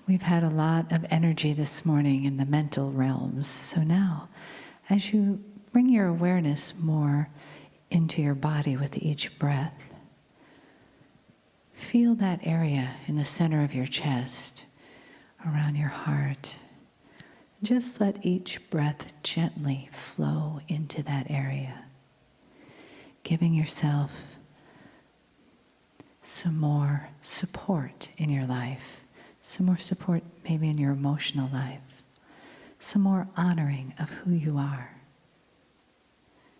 We've had a lot of energy this morning in the mental realms. So now, as you bring your awareness more into your body with each breath, feel that area in the center of your chest, around your heart. Just let each breath gently flow into that area, giving yourself some more support in your life, some more support maybe in your emotional life, some more honoring of who you are,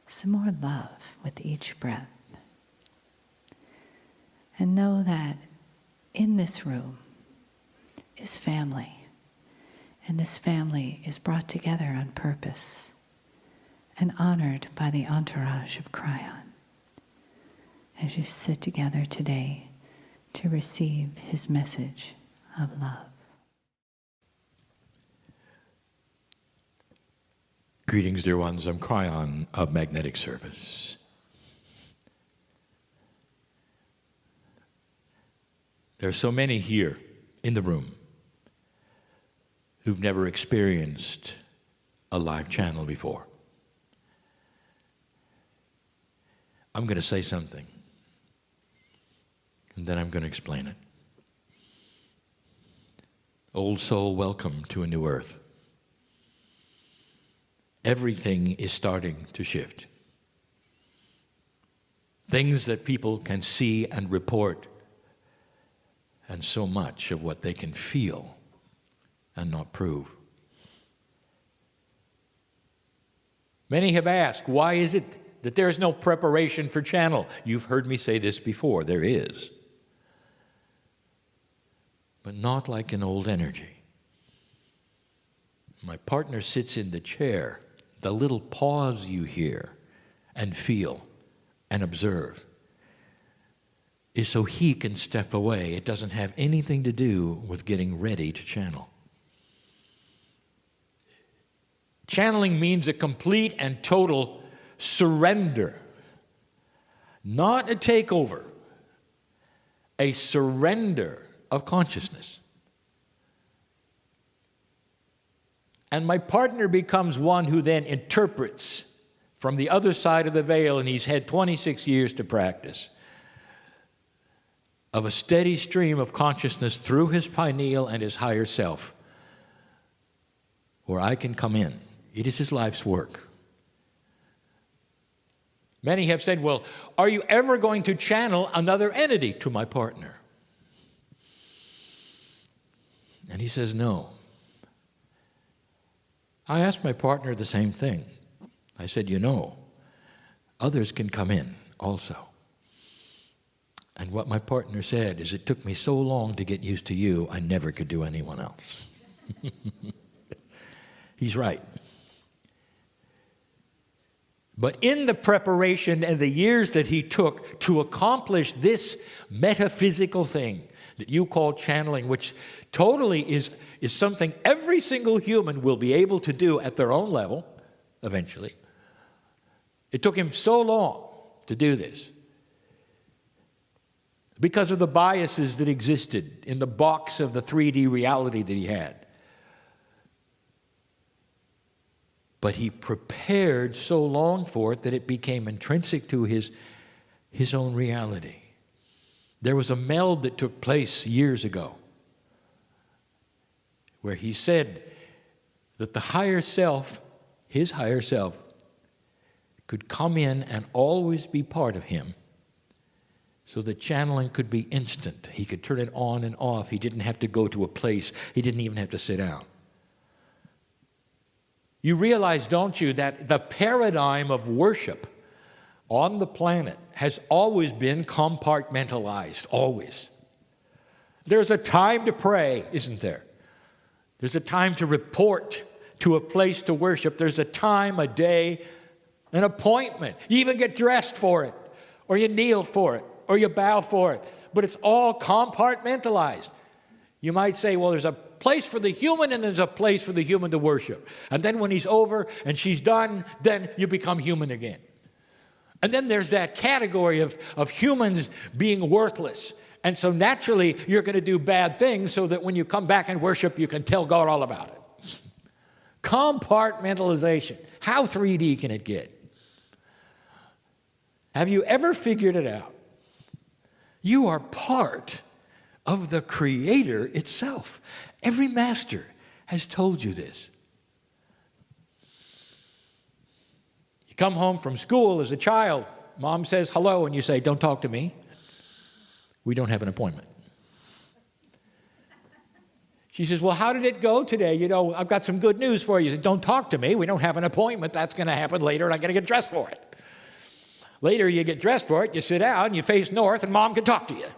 some more love with each breath. And know that in this room is family, and this family is brought together on purpose and honored by the entourage of Kryon as you sit together today to receive his message of love. Greetings, dear ones. I'm Kryon of Magnetic Service. There are so many here in the room who've never experienced a live channel before. I'm going to say something, and then I'm going to explain it. Old soul, welcome to a new earth. Everything is starting to shift. Things that people can see and report, and so much of what they can feel and not prove. Many have asked, why is it that there is no preparation for Channel? You've heard me say this before, there is. But not like an old energy. My partner sits in the chair. The little pause you hear and feel and observe is so he can step away. It doesn't have anything to do with getting ready to channel. Channeling means a complete and total surrender, not a takeover, a surrender of consciousness. And my partner becomes one who then interprets from the other side of the veil, and he's had 26 years to practice, of a steady stream of consciousness through his pineal and his higher self, where I can come in. It is his life's work. Many have said, well, are you ever going to channel another entity to my partner? And he says, no. I asked my partner the same thing. I said, you know, others can come in also. And what my partner said is, it took me so long to get used to you, I never could do anyone else. He's right. But in the preparation and the years that he took to accomplish this metaphysical thing that you call channeling, which totally is something every single human will be able to do at their own level, eventually. It took him so long to do this because of the biases that existed in the box of the 3D reality that he had. But he prepared so long for it that it became intrinsic to his own reality. There was a meld that took place years ago where he said that the higher self, his higher self, could come in and always be part of him, so that channeling could be instant. He could turn it on and off. He didn't have to go to a place. He didn't even have to sit down. You realize, don't you, that the paradigm of worship on the planet has always been compartmentalized, always. There's a time to pray, isn't there? There's a time to report to a place to worship. There's a time, a day, an appointment. You even get dressed for it, or you kneel for it, or you bow for it. But it's all compartmentalized. You might say, well, there's a place for the human and there's a place for the human to worship. And then when he's over and she's done, then you become human again. And then there's that category of humans being worthless And so naturally, you're going to do bad things so that when you come back and worship, you can tell God all about it. Compartmentalization. How 3D can it get? Have you ever figured it out? You are part of the Creator itself. Every master has told you this. You come home from school as a child, mom says hello, and you say, "Don't talk to me. We don't have an appointment." She says, "Well, how did it go today? You know, I've got some good news for you." You say, "Don't talk to me. We don't have an appointment. That's going to happen later, and I'm going to get dressed for it." Later, you get dressed for it, you sit down, you face north, and mom can talk to you.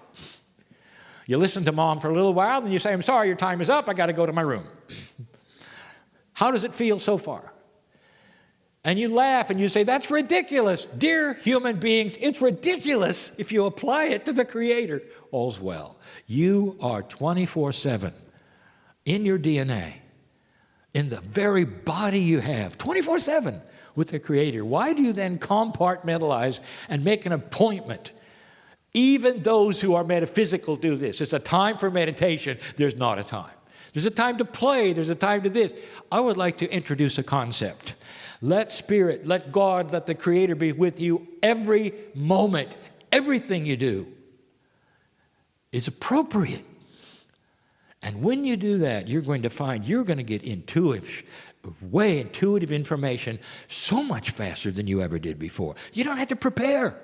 You listen to mom for a little while, then you say, "I'm sorry, your time is up. I got to go to my room." How does it feel so far? And you laugh and you say, "That's ridiculous." Dear human beings, it's ridiculous if you apply it to the Creator. All's well. You are 24/7 in your DNA, in the very body you have, 24/7 with the Creator. Why do you then compartmentalize and make an appointment? Even those who are metaphysical do this. It's a time for meditation. There's not a time. There's a time to play. There's a time to this. I would like to introduce a concept. Let Spirit, let God, let the Creator be with you every moment. Everything you do is appropriate. And when you do that, you're going to find you're going to get intuitive information so much faster than you ever did before. You don't have to prepare.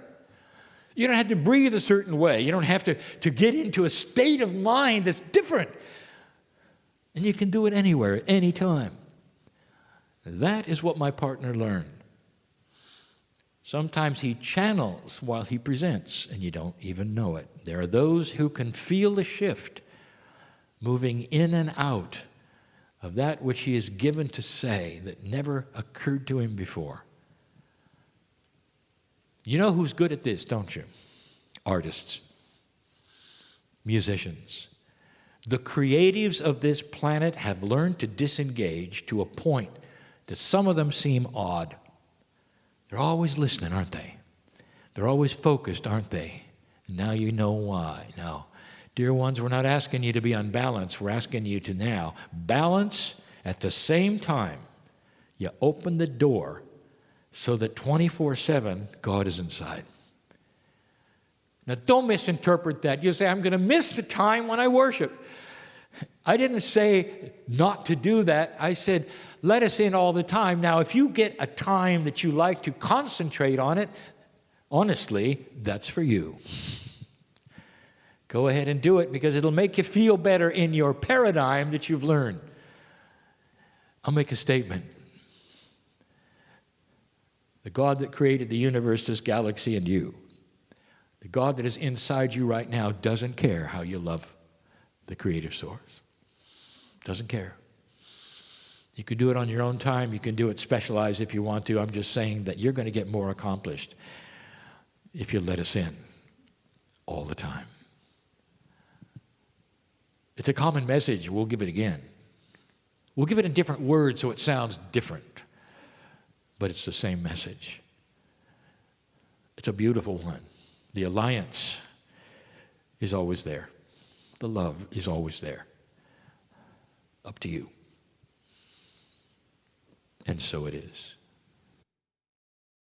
You don't have to breathe a certain way. You don't have to get into a state of mind that's different. And you can do it anywhere, at any time. That is what my partner learned. Sometimes he channels while he presents, and you don't even know it. There are those who can feel the shift moving in and out of that which he is given to say that never occurred to him before. You know who's good at this, don't you? Artists, musicians. The creatives of this planet have learned to disengage to a point that some of them seem odd. They're always listening, aren't they? They're always focused, aren't they? And now you know why. Now, dear ones, we're not asking you to be unbalanced. We're asking you to now balance at the same time. You open the door so that 24/7 God is inside. Now, don't misinterpret that. You say, "I'm going to miss the time when I worship." I didn't say not to do that. I said, let us in all the time. Now, if you get a time that you like to concentrate on it, honestly, that's for you. Go ahead and do it because it'll make you feel better in your paradigm that you've learned. I'll make a statement. The God that created the universe, this galaxy, and you, the God that is inside you right now doesn't care how you love the creative source. Doesn't care. You can do it on your own time. You can do it specialized if you want to. I'm just saying that you're going to get more accomplished if you let us in all the time. It's a common message. We'll give it again. We'll give it in different words so it sounds different. But it's the same message. It's a beautiful one. The alliance is always there. The love is always there. Up to you. And so it is.